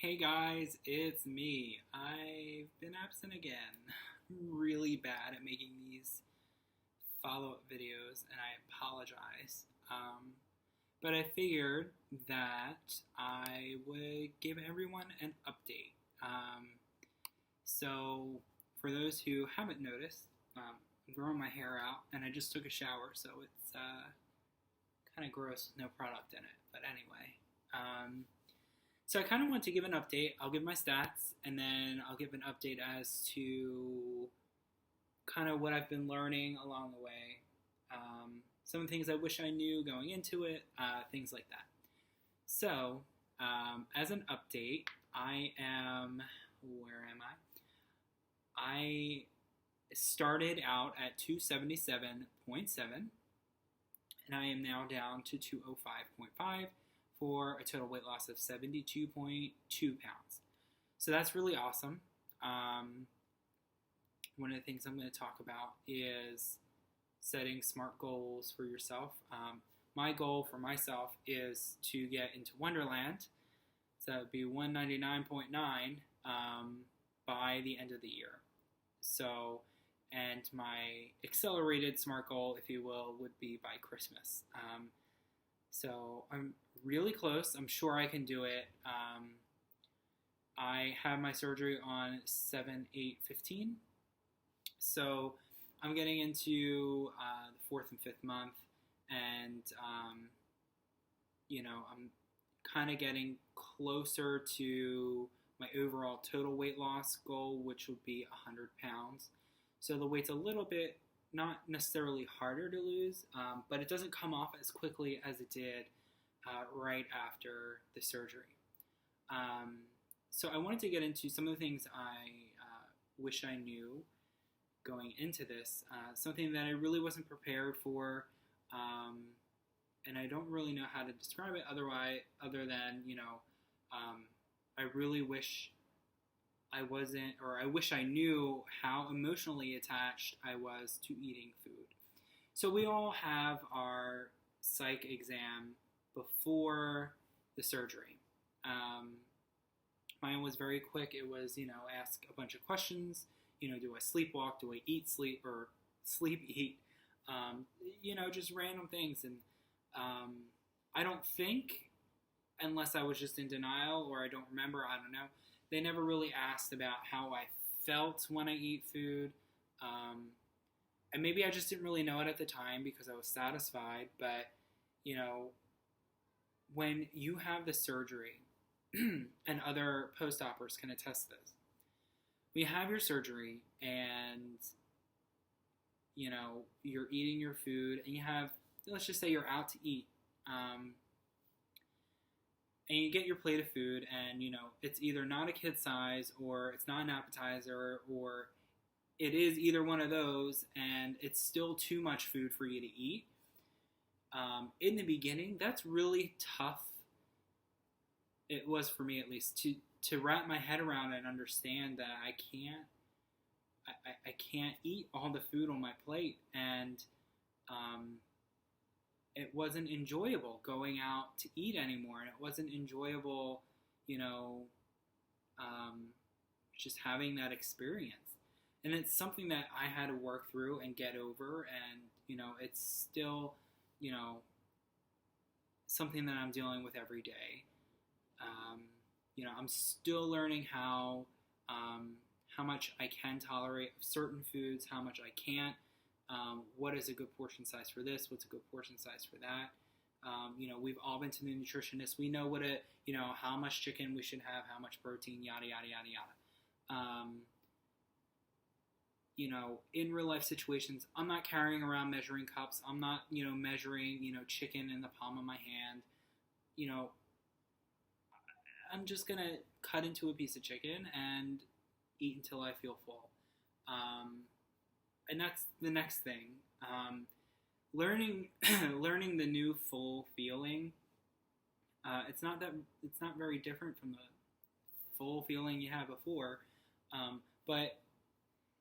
Hey guys, it's me. I've been absent again. I'm really bad at making these follow-up videos and I apologize. But I figured that I would give everyone an update. So for those who haven't noticed, I'm growing my hair out and I just took a shower, so it's kind of gross with no product in it. But anyway. So I kind of want to give an update. I'll give my stats, and then I'll give an update as to kind of what I've been learning along the way. Some things I wish I knew going into it, things like that. So, as an update, where am I? I started out at 277.7, and I am now down to 205.5. For a total weight loss of 72.2 pounds. So that's really awesome. One of the things I'm going to talk about is setting SMART goals for yourself. My goal for myself is to get into Wonderland. So that would be 199.9 by the end of the year. So, and my accelerated SMART goal, if you will, would be by Christmas. So I'm really close. I'm sure I can do it. I have my surgery on 7/8/15. So I'm getting into the fourth and fifth month, and I'm kind of getting closer to my overall total weight loss goal, which would be 100 pounds. So the weight's a little bit not necessarily harder to lose, but it doesn't come off as quickly as it did right after the surgery. So I wanted to get into some of the things I wish I knew going into this, something that I really wasn't prepared for, and I don't really know how to describe it other than, I really wish I wasn't, or I wish I knew how emotionally attached I was to eating food. So we all have our psych exam before the surgery. Mine was very quick. It was, ask a bunch of questions. Do I sleepwalk? Do I eat, sleep, or sleep, eat? Just random things. And I don't think, unless I was just in denial or I don't remember, I don't know. They never really asked about how I felt when I eat food. And maybe I just didn't really know it at the time because I was satisfied. But, when you have the surgery, and other post-opers can attest this, when you have your surgery and, you're eating your food and you have, let's just say you're out to eat, and you get your plate of food and, it's either not a kid size or it's not an appetizer or it is either one of those and it's still too much food for you to eat. In the beginning, that's really tough. It was for me, at least, to wrap my head around and understand that I can't eat all the food on my plate, and it wasn't enjoyable going out to eat anymore, and it wasn't enjoyable, just having that experience. And it's something that I had to work through and get over, and, it's still, something that I'm dealing with every day. I'm still learning how much I can tolerate certain foods, how much I can't. What is a good portion size for this? What's a good portion size for that? We've all been to the nutritionist. We know how much chicken we should have, how much protein, yada, yada, yada, yada. In real life situations, I'm not carrying around measuring cups. I'm not, measuring, chicken in the palm of my hand. I'm just going to cut into a piece of chicken and eat until I feel full. And that's the next thing. Learning the new full feeling. It's not very different from the full feeling you had before. But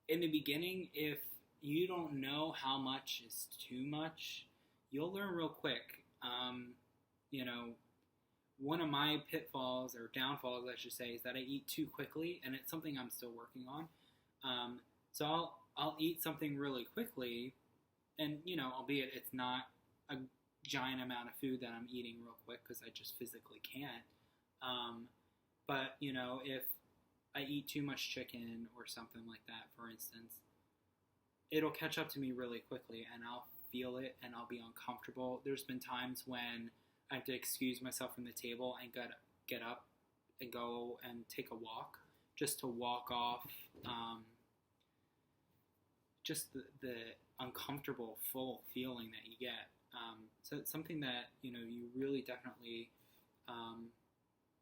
in the beginning, if you don't know how much is too much, you'll learn real quick. one of my pitfalls or downfalls, I should say, is that I eat too quickly, and it's something I'm still working on. So I'll eat something really quickly, and albeit it's not a giant amount of food that I'm eating real quick because I just physically can't. But if I eat too much chicken or something like that, for instance, it'll catch up to me really quickly, and I'll feel it, and I'll be uncomfortable. There's been times when I have to excuse myself from the table and get up and go and take a walk, just to walk off just the uncomfortable, full feeling that you get. So it's something that you really definitely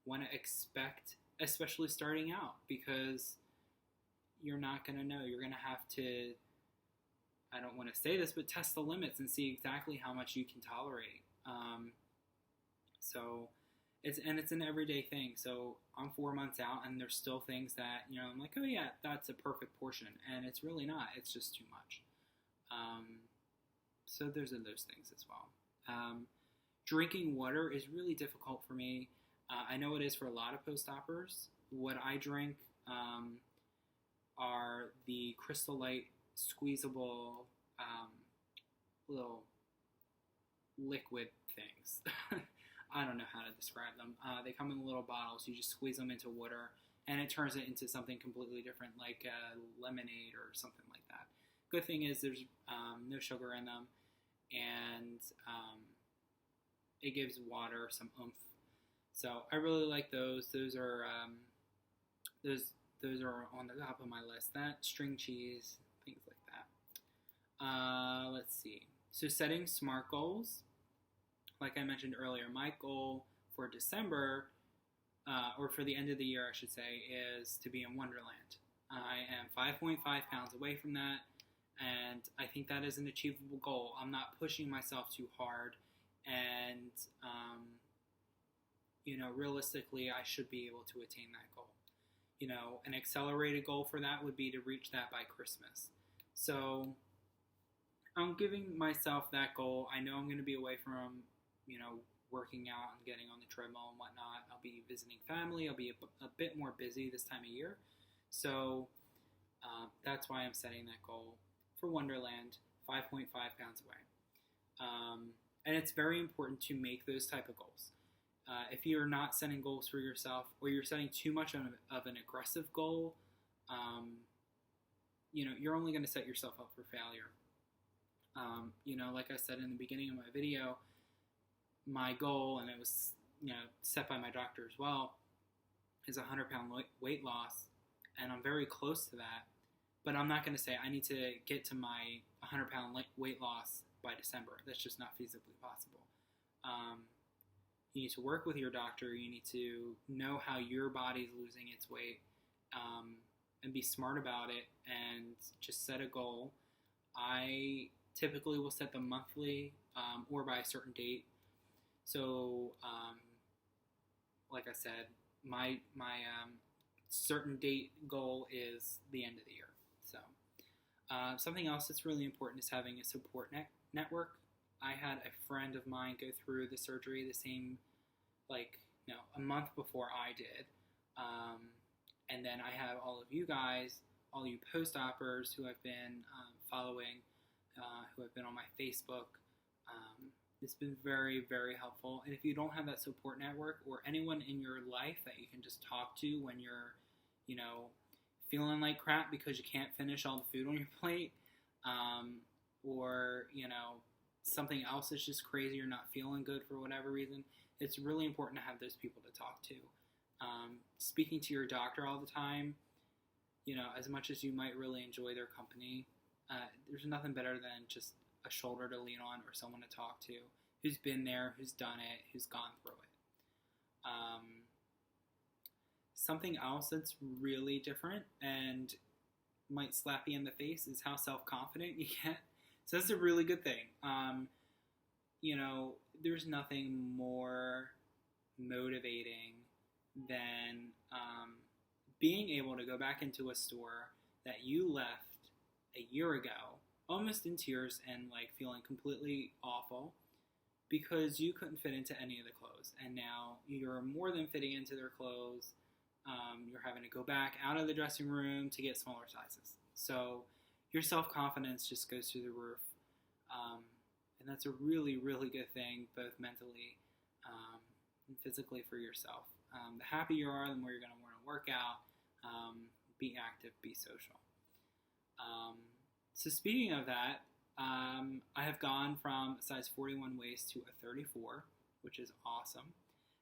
want to expect, especially starting out, because you're not going to know. You're going to have to, I don't want to say this, but test the limits and see exactly how much you can tolerate. So it's an everyday thing. So I'm 4 months out, and there's still things that I'm like, oh yeah, that's a perfect portion, and it's really not. It's just too much. So there's those things as well. Drinking water is really difficult for me. I know it is for a lot of post-opers. What I drink are the Crystal Light squeezable little liquid things. I don't know how to describe them. They come in little bottles. You just squeeze them into water, and it turns it into something completely different, like lemonade or something like that. Good thing is there's no sugar in them, and it gives water some oomph. So I really like those. Those are on the top of my list. That, string cheese, things like that. Let's see. So setting SMART goals. Like I mentioned earlier, my goal for December, or for the end of the year, I should say, is to be in Wonderland. I am 5.5 pounds away from that, and I think that is an achievable goal. I'm not pushing myself too hard, and realistically, I should be able to attain that goal. An accelerated goal for that would be to reach that by Christmas. So I'm giving myself that goal. I know I'm going to be away from working out and getting on the treadmill and whatnot. I'll be visiting family. I'll be a bit more busy this time of year. So that's why I'm setting that goal for Wonderland, 5.5 pounds away. And it's very important to make those type of goals. If you're not setting goals for yourself, or you're setting too much of an aggressive goal, you're only going to set yourself up for failure. Like I said in the beginning of my video, my goal, and it was set by my doctor as well, is 100-pound weight loss, and I'm very close to that. But I'm not going to say I need to get to my 100-pound weight loss by December. That's just not feasibly possible. You need to work with your doctor. You need to know how your body's losing its weight, and be smart about it, and just set a goal. I typically will set them monthly, or by a certain date. So, like I said, my certain date goal is the end of the year. So, something else that's really important is having a support network. I had a friend of mine go through the surgery the same, a month before I did. And then I have all of you guys, all you post-opers who have been following, who have been on my Facebook. It's been very, very helpful. And if you don't have that support network, or anyone in your life that you can just talk to when you're, feeling like crap because you can't finish all the food on your plate, or, something else is just crazy, you're not feeling good for whatever reason, it's really important to have those people to talk to. Speaking to your doctor all the time, as much as you might really enjoy their company, there's nothing better than just a shoulder to lean on, or someone to talk to who's been there, who's done it, who's gone through it. Something else that's really different and might slap you in the face is how self-confident you get. So that's a really good thing. There's nothing more motivating than being able to go back into a store that you left a year ago, almost in tears and feeling completely awful, because you couldn't fit into any of the clothes, and now you're more than fitting into their clothes. You're having to go back out of the dressing room to get smaller sizes. So your self-confidence just goes through the roof. And that's a really, really good thing, both mentally and physically for yourself. The happier you are, the more you're going to want to work out, be active, be social. So speaking of that, I have gone from a size 41 waist to a 34, which is awesome.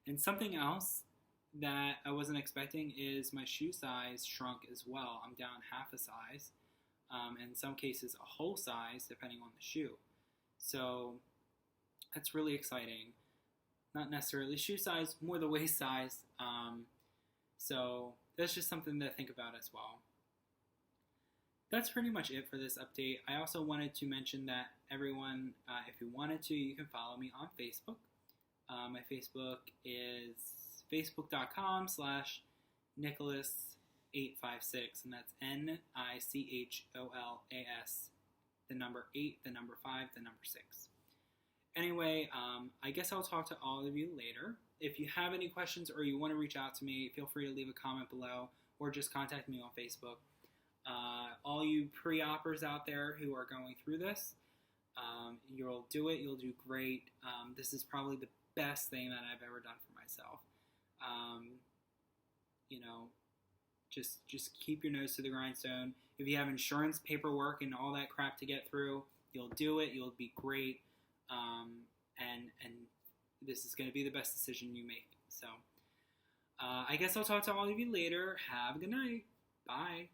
And something else that I wasn't expecting is my shoe size shrunk as well. I'm down half a size, in some cases a whole size, depending on the shoe. So that's really exciting. Not necessarily shoe size, more the waist size. So that's just something to think about as well. That's pretty much it for this update. I also wanted to mention that everyone, if you wanted to, you can follow me on Facebook. My Facebook is facebook.com/Nicholas856, and that's NICHOLAS, the number 8, the number 5, the number 6. Anyway, I guess I'll talk to all of you later. If you have any questions or you want to reach out to me, feel free to leave a comment below or just contact me on Facebook. All you pre-oppers out there who are going through this, you'll do it. You'll do great. This is probably the best thing that I've ever done for myself. Just keep your nose to the grindstone. If you have insurance paperwork and all that crap to get through, you'll do it. You'll be great. And this is going to be the best decision you make. So I guess I'll talk to all of you later. Have a good night. Bye.